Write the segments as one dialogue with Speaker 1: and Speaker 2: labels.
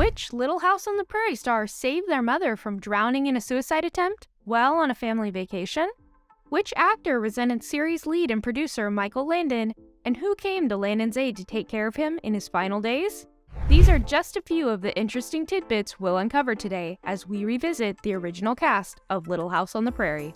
Speaker 1: Which Little House on the Prairie star saved their mother from drowning in a suicide attempt while on a family vacation? Which actor resented series lead and producer Michael Landon, and who came to Landon's aid to take care of him in his final days? These are just a few of the interesting tidbits we'll uncover today as we revisit the original cast of Little House on the Prairie.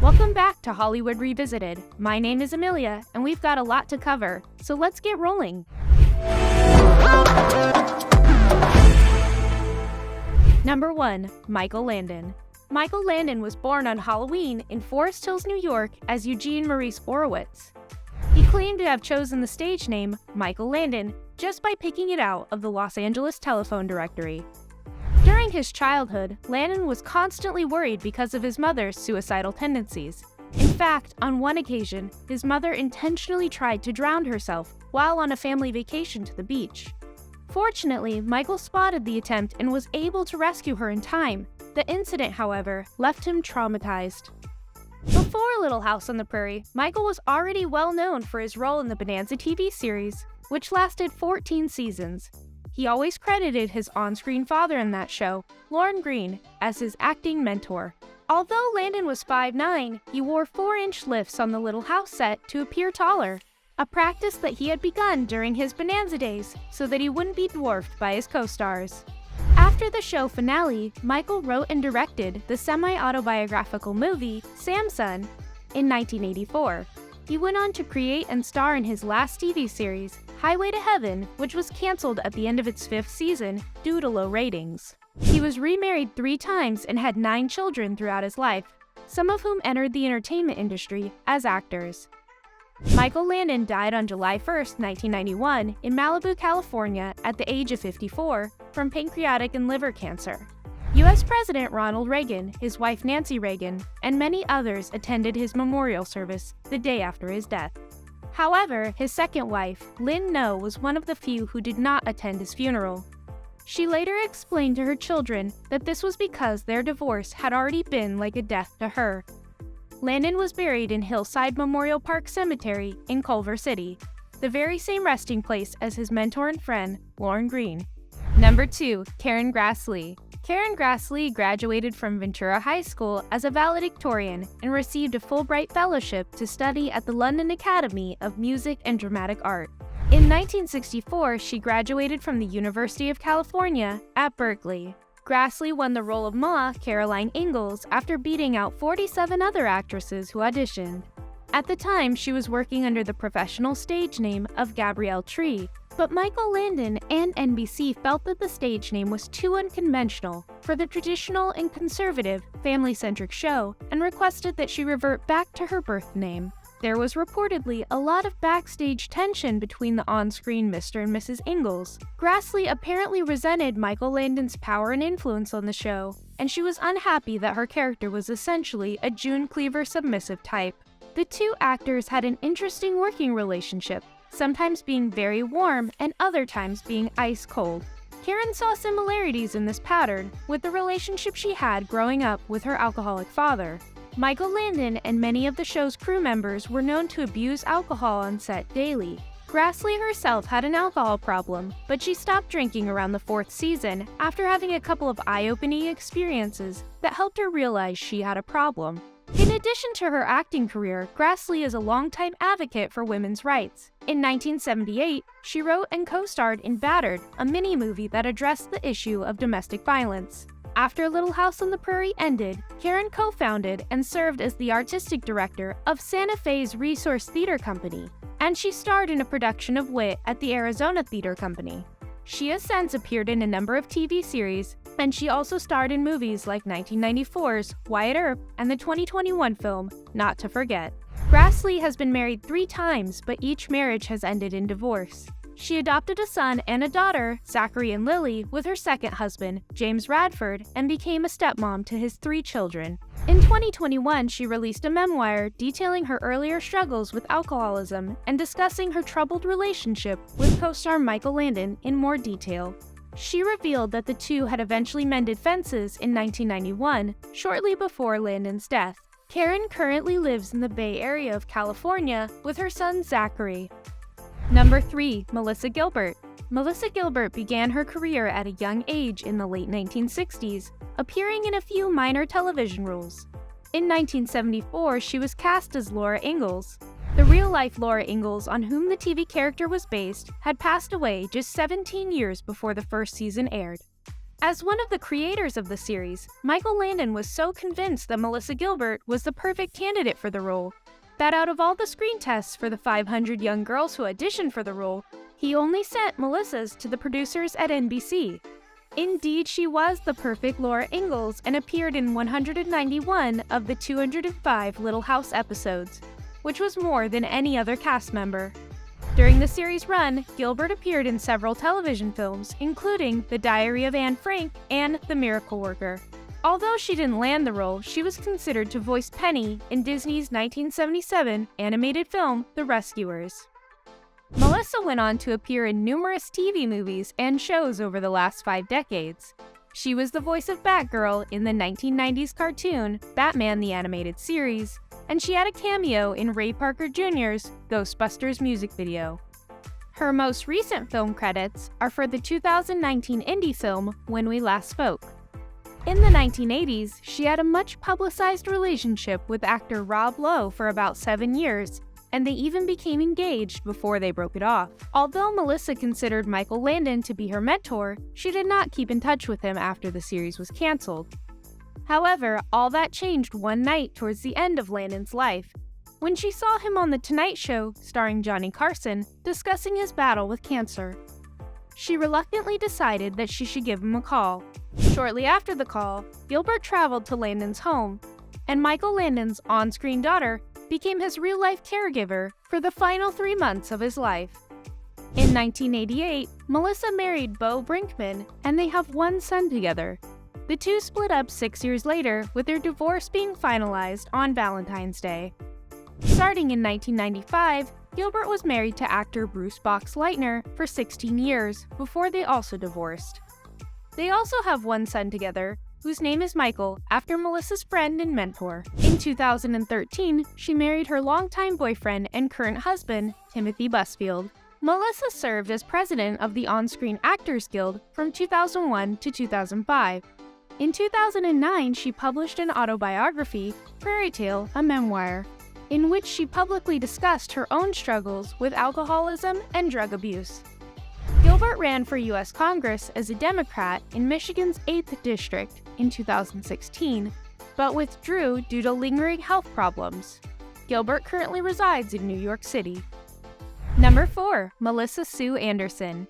Speaker 1: Welcome back to Hollywood Revisited. My name is Amelia, and we've got a lot to cover, so let's get rolling. Number 1. Michael Landon. Michael Landon was born on Halloween in Forest Hills, New York as Eugene Maurice Orowitz. He claimed to have chosen the stage name Michael Landon just by picking it out of the Los Angeles telephone directory. During his childhood, Landon was constantly worried because of his mother's suicidal tendencies. In fact, on one occasion, his mother intentionally tried to drown herself while on a family vacation to the beach. Fortunately, Michael spotted the attempt and was able to rescue her in time. The incident, however, left him traumatized. Before Little House on the Prairie, Michael was already well known for his role in the Bonanza TV series, which lasted 14 seasons. He always credited his on-screen father in that show, Lorne Greene, as his acting mentor. Although Landon was 5'9", he wore 4-inch lifts on the Little House set to appear taller, a practice that he had begun during his Bonanza days so that he wouldn't be dwarfed by his co-stars. After the show finale, Michael wrote and directed the semi-autobiographical movie Samson in 1984. He went on to create and star in his last TV series, Highway to Heaven, which was canceled at the end of its 5th season due to low ratings. He was remarried 3 times and had 9 children throughout his life, some of whom entered the entertainment industry as actors. Michael Landon died on July 1, 1991, in Malibu, California, at the age of 54 from pancreatic and liver cancer. U.S. President Ronald Reagan, his wife Nancy Reagan, and many others attended his memorial service the day after his death. However, his second wife, Lynn No, was one of the few who did not attend his funeral. She later explained to her children that this was because their divorce had already been like a death to her. Landon was buried in Hillside Memorial Park Cemetery in Culver City, the very same resting place as his mentor and friend, Lorne Greene. Number 2. Karen Grassley. Karen Grassley graduated from Ventura High School as a valedictorian and received a Fulbright Fellowship to study at the London Academy of Music and Dramatic Art. In 1964, she graduated from the University of California at Berkeley. Grassley won the role of Ma Caroline Ingalls after beating out 47 other actresses who auditioned. At the time, she was working under the professional stage name of Gabrielle Tree, but Michael Landon and NBC felt that the stage name was too unconventional for the traditional and conservative, family-centric show and requested that she revert back to her birth name. There was reportedly a lot of backstage tension between the on-screen Mr. and Mrs. Ingalls. Grassley apparently resented Michael Landon's power and influence on the show, and she was unhappy that her character was essentially a June Cleaver submissive type. The two actors had an interesting working relationship, sometimes being very warm and other times being ice cold. Karen saw similarities in this pattern with the relationship she had growing up with her alcoholic father. Michael Landon and many of the show's crew members were known to abuse alcohol on set daily. Grassley herself had an alcohol problem, but she stopped drinking around the 4th season after having a couple of eye-opening experiences that helped her realize she had a problem. In addition to her acting career, Grassley is a longtime advocate for women's rights. In 1978, she wrote and co-starred in Battered, a mini-movie that addressed the issue of domestic violence. After Little House on the Prairie ended, Karen co-founded and served as the artistic director of Santa Fe's Resource Theater Company, and she starred in a production of Wit at the Arizona Theater Company. She has since appeared in a number of TV series, and she also starred in movies like 1994's Wyatt Earp and the 2021 film Not to Forget. Grassley has been married 3 times, but each marriage has ended in divorce. She adopted a son and a daughter, Zachary and Lily, with her second husband, James Radford, and became a stepmom to his 3 children. In 2021, she released a memoir detailing her earlier struggles with alcoholism and discussing her troubled relationship with co-star Michael Landon in more detail. She revealed that the two had eventually mended fences in 1991, shortly before Landon's death. Karen currently lives in the Bay Area of California with her son Zachary. Number 3. Melissa Gilbert. Melissa Gilbert began her career at a young age in the late 1960s, appearing in a few minor television roles. In 1974, she was cast as Laura Ingalls. The real-life Laura Ingalls, on whom the TV character was based, had passed away just 17 years before the first season aired. As one of the creators of the series, Michael Landon was so convinced that Melissa Gilbert was the perfect candidate for the role, that out of all the screen tests for the 500 young girls who auditioned for the role, he only sent Melissa's to the producers at NBC. Indeed, she was the perfect Laura Ingalls and appeared in 191 of the 205 Little House episodes, which was more than any other cast member. During the series' run, Gilbert appeared in several television films, including The Diary of Anne Frank and The Miracle Worker. Although she didn't land the role, she was considered to voice Penny in Disney's 1977 animated film The Rescuers. Melissa went on to appear in numerous TV movies and shows over the last 5 decades. She was the voice of Batgirl in the 1990s cartoon Batman the Animated Series, and she had a cameo in Ray Parker Jr.'s Ghostbusters music video. Her most recent film credits are for the 2019 indie film When We Last Spoke. In the 1980s, she had a much publicized relationship with actor Rob Lowe for about 7 years, and they even became engaged before they broke it off. Although Melissa considered Michael Landon to be her mentor, she did not keep in touch with him after the series was canceled. However, all that changed one night towards the end of Landon's life, when she saw him on The Tonight Show, starring Johnny Carson, discussing his battle with cancer. She reluctantly decided that she should give him a call. Shortly after the call, Gilbert traveled to Landon's home, and Michael Landon's on-screen daughter became his real-life caregiver for the final 3 months of his life. In 1988, Melissa married Bo Brinkman, and they have one son together. The two split up 6 years later, with their divorce being finalized on Valentine's Day. Starting in 1995, Gilbert was married to actor Bruce Box-Leitner for 16 years before they also divorced. They also have one son together, whose name is Michael, after Melissa's friend and mentor. In 2013, she married her longtime boyfriend and current husband, Timothy Busfield. Melissa served as president of the On-Screen Actors Guild from 2001 to 2005. In 2009, she published an autobiography, Prairie, a memoir, in which she publicly discussed her own struggles with alcoholism and drug abuse. Gilbert ran for U.S. Congress as a Democrat in Michigan's 8th District in 2016, but withdrew due to lingering health problems. Gilbert currently resides in New York City. Number 4. Melissa Sue Anderson.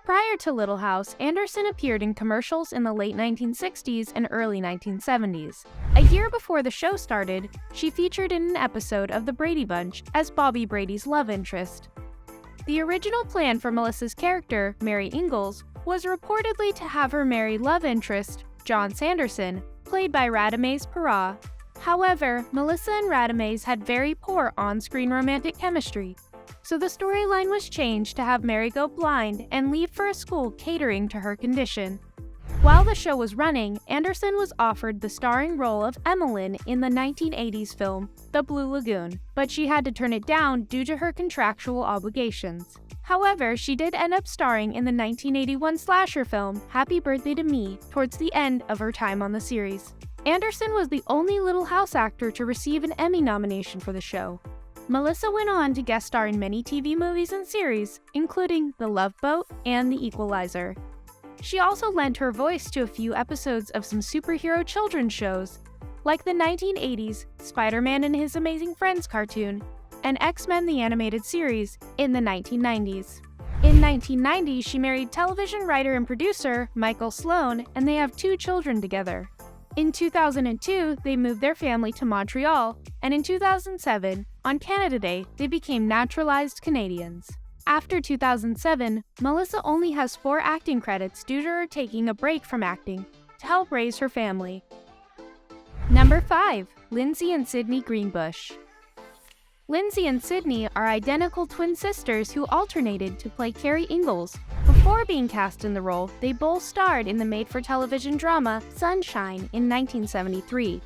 Speaker 1: Prior to Little House, Anderson appeared in commercials in the late 1960s and early 1970s. A year before the show started, she featured in an episode of The Brady Bunch as Bobby Brady's love interest. The original plan for Melissa's character, Mary Ingalls, was reportedly to have her marry love interest, John Sanderson, played by Radamés Perea. However, Melissa and Radamés had very poor on-screen romantic chemistry, so the storyline was changed to have Mary go blind and leave for a school catering to her condition. While the show was running, Anderson was offered the starring role of Emmeline in the 1980s film The Blue Lagoon, but she had to turn it down due to her contractual obligations. However, she did end up starring in the 1981 slasher film Happy Birthday to Me towards the end of her time on the series. Anderson was the only Little House actor to receive an Emmy nomination for the show. Melissa went on to guest star in many TV movies and series, including The Love Boat and The Equalizer. She also lent her voice to a few episodes of some superhero children's shows, like the 1980s Spider-Man and His Amazing Friends cartoon, and X-Men the Animated Series in the 1990s. In 1990, she married television writer and producer Michael Sloan, and they have 2 children together. In 2002, they moved their family to Montreal, and in 2007, on Canada Day, they became naturalized Canadians. After 2007, Melissa only has 4 acting credits due to her taking a break from acting to help raise her family. Number 5. Lindsay and Sidney Greenbush. Lindsay and Sidney are identical twin sisters who alternated to play Carrie Ingalls. Before being cast in the role, they both starred in the made-for-television drama Sunshine in 1973.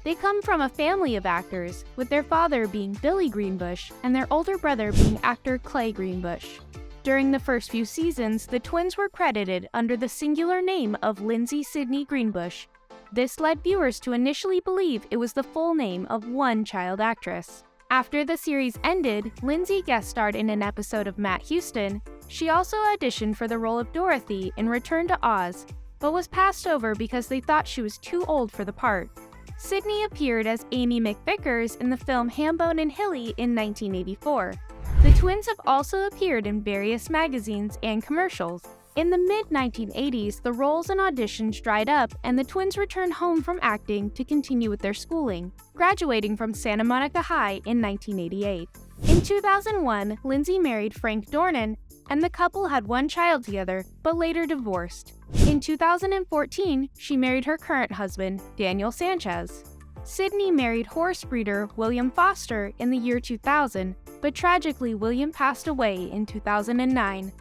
Speaker 1: They come from a family of actors, with their father being Billy Greenbush and their older brother being actor Clay Greenbush. During the first few seasons, the twins were credited under the singular name of Lindsay Sidney Greenbush. This led viewers to initially believe it was the full name of one child actress. After the series ended, Lindsay guest starred in an episode of Matt Houston. She also auditioned for the role of Dorothy in Return to Oz, but was passed over because they thought she was too old for the part. Sidney appeared as Amy McVickers in the film Hambone and Hilly in 1984. The twins have also appeared in various magazines and commercials. In the mid-1980s, the roles and auditions dried up and the twins returned home from acting to continue with their schooling, graduating from Santa Monica High in 1988. In 2001, Lindsay married Frank Dornan, and the couple had one child together, but later divorced. In 2014, she married her current husband, Daniel Sanchez. Sidney married horse breeder William Foster in the year 2000, but tragically William passed away in 2009.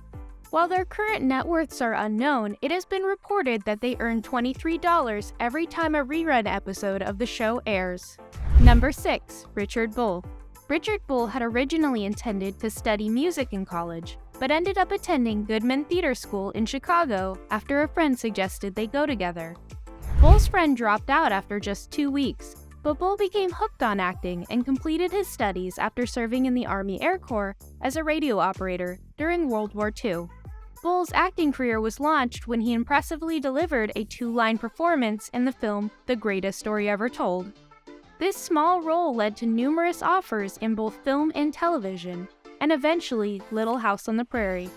Speaker 1: While their current net worths are unknown, it has been reported that they earn $23 every time a rerun episode of the show airs. Number 6. Richard Bull. Richard Bull had originally intended to study music in college, but ended up attending Goodman Theater School in Chicago after a friend suggested they go together. Bull's friend dropped out after just 2 weeks, but Bull became hooked on acting and completed his studies after serving in the Army Air Corps as a radio operator during World War II. Bull's acting career was launched when he impressively delivered a 2-line performance in the film The Greatest Story Ever Told. This small role led to numerous offers in both film and television, and eventually Little House on the Prairie.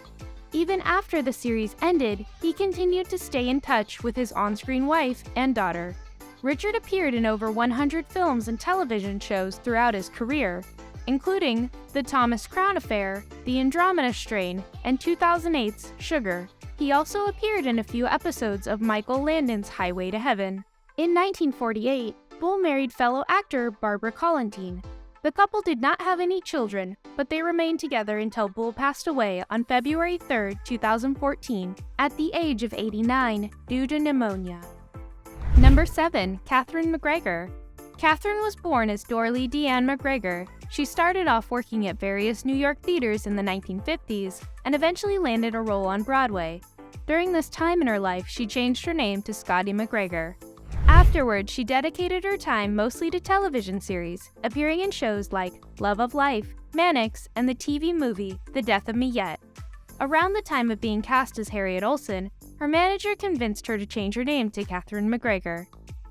Speaker 1: Even after the series ended, he continued to stay in touch with his on-screen wife and daughter. Richard appeared in over 100 films and television shows throughout his career, including The Thomas Crown Affair, The Andromeda Strain, and 2008's Sugar. He also appeared in a few episodes of Michael Landon's Highway to Heaven. In 1948, Bull married fellow actor Barbara Collantine. The couple did not have any children, but they remained together until Bull passed away on February 3, 2014, at the age of 89 due to pneumonia. Number 7. Katherine McGregor. Katherine was born as Dorlee Deanne McGregor. She started off working at various New York theaters in the 1950s and eventually landed a role on Broadway. During this time in her life, she changed her name to Scotty McGregor. Afterwards, she dedicated her time mostly to television series, appearing in shows like Love of Life, Mannix, and the TV movie The Death of Me Yet. Around the time of being cast as Harriet Oleson, her manager convinced her to change her name to Katherine McGregor.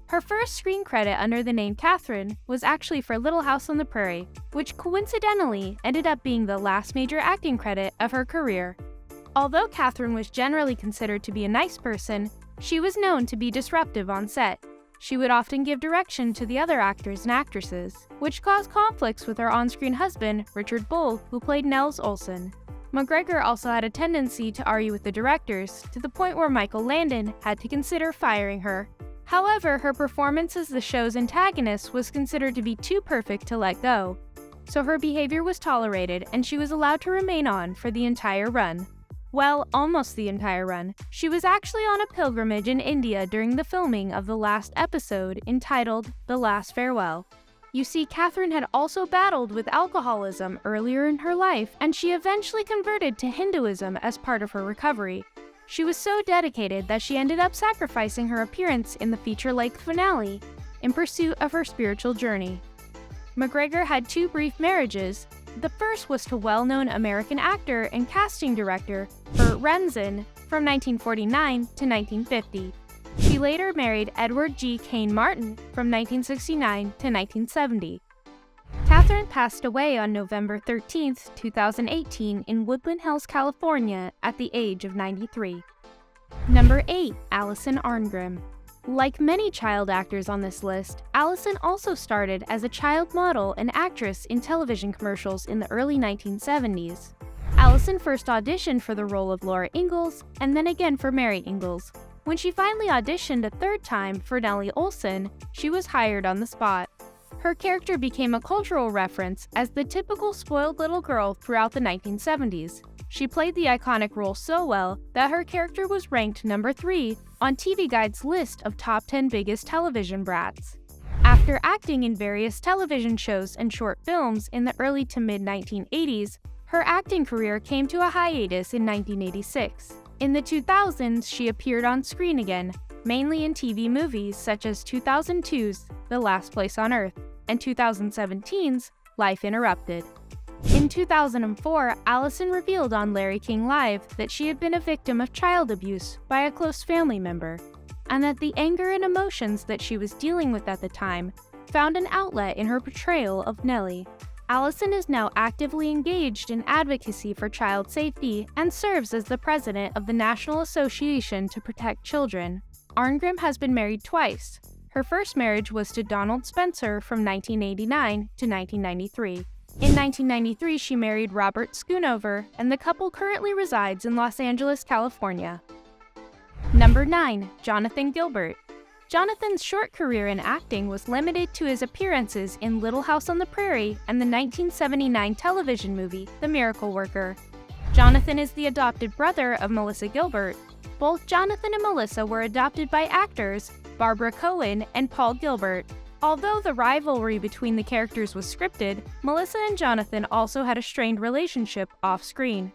Speaker 1: Her first screen credit under the name Katherine was actually for Little House on the Prairie, which coincidentally ended up being the last major acting credit of her career. Although Katherine was generally considered to be a nice person, she was known to be disruptive on set. She would often give direction to the other actors and actresses, which caused conflicts with her on-screen husband, Richard Bull, who played Nels Oleson. McGregor also had a tendency to argue with the directors, to the point where Michael Landon had to consider firing her. However, her performance as the show's antagonist was considered to be too perfect to let go, so her behavior was tolerated and she was allowed to remain on for the entire run. Well, almost the entire run. She was actually on a pilgrimage in India during the filming of the last episode entitled The Last Farewell. You see, Katherine had also battled with alcoholism earlier in her life, and she eventually converted to Hinduism as part of her recovery. She was so dedicated that she ended up sacrificing her appearance in the feature-length finale in pursuit of her spiritual journey. McGregor had 2 brief marriages. The first was to well-known American actor and casting director Burt Renson from 1949 to 1950. She later married Edward G. Kane Martin from 1969 to 1970. Katherine passed away on November 13, 2018 in Woodland Hills, California at the age of 93. Number 8. Alison Arngrim. Like many child actors on this list, Alison also started as a child model and actress in television commercials in the early 1970s. Alison first auditioned for the role of Laura Ingalls and then again for Mary Ingalls. When she finally auditioned a 3rd time for Nellie Oleson, she was hired on the spot. Her character became a cultural reference as the typical spoiled little girl throughout the 1970s. She played the iconic role so well that her character was ranked number 3 on TV Guide's list of top 10 biggest television brats. After acting in various television shows and short films in the early to mid-1980s, Her acting career came to a hiatus in 1986. In the 2000s, she appeared on screen again, mainly in TV movies such as 2002's The Last Place on Earth and 2017's Life Interrupted. In 2004, Alison revealed on Larry King Live that she had been a victim of child abuse by a close family member, and that the anger and emotions that she was dealing with at the time found an outlet in her portrayal of Nellie. Alison is now actively engaged in advocacy for child safety and serves as the president of the National Association to Protect Children. Arngrim has been married twice. Her first marriage was to Donald Spencer from 1989 to 1993. In 1993, she married Robert Schoonover, and the couple currently resides in Los Angeles, California. Number 9. Jonathan Gilbert. Jonathan's short career in acting was limited to his appearances in Little House on the Prairie and the 1979 television movie, The Miracle Worker. Jonathan is the adopted brother of Melissa Gilbert. Both Jonathan and Melissa were adopted by actors Barbara Cohen and Paul Gilbert. Although the rivalry between the characters was scripted, Melissa and Jonathan also had a strained relationship off-screen.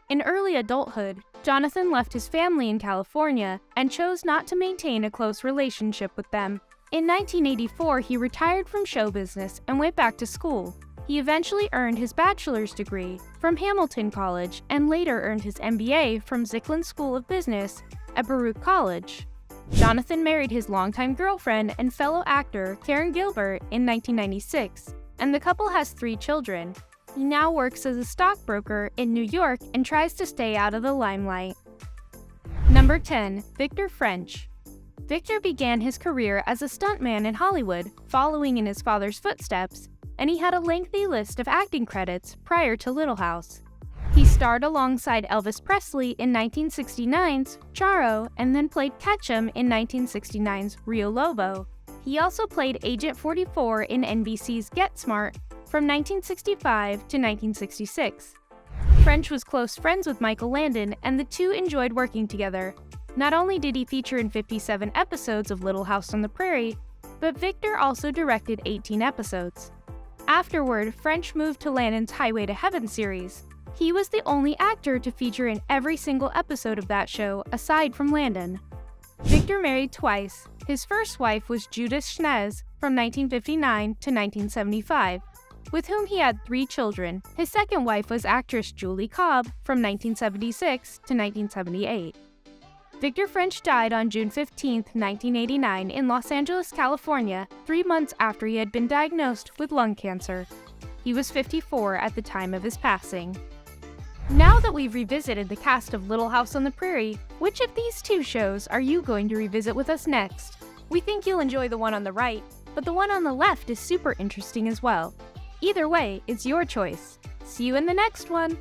Speaker 1: In early adulthood, Jonathan left his family in California and chose not to maintain a close relationship with them. In 1984, he retired from show business and went back to school. He eventually earned his bachelor's degree from Hamilton College and later earned his MBA from Zicklin School of Business at Baruch College. Jonathan married his longtime girlfriend and fellow actor Karen Gilbert in 1996, and the couple has 3 children. He now works as a stockbroker in New York and tries to stay out of the limelight. Number 10. Victor French. Victor began his career as a stuntman in Hollywood, following in his father's footsteps, and he had a lengthy list of acting credits prior to Little House. He starred alongside Elvis Presley in 1969's Charo and then played Ketchum in 1969's Rio Lobo. He also played Agent 44 in NBC's Get Smart from 1965 to 1966. French was close friends with Michael Landon, and the two enjoyed working together. Not only did he feature in 57 episodes of Little House on the Prairie, but Victor also directed 18 episodes. Afterward, French moved to Landon's Highway to Heaven series. He was the only actor to feature in every single episode of that show, aside from Landon. Victor married twice. His first wife was Judith Schnez from 1959 to 1975, with whom he had 3 children. His second wife was actress Julie Cobb from 1976 to 1978. Victor French died on June 15, 1989 in Los Angeles, California, 3 months after he had been diagnosed with lung cancer. He was 54 at the time of his passing. Now that we've revisited the cast of Little House on the Prairie, which of these 2 shows are you going to revisit with us next? We think you'll enjoy the one on the right, but the one on the left is super interesting as well. Either way, it's your choice. See you in the next one!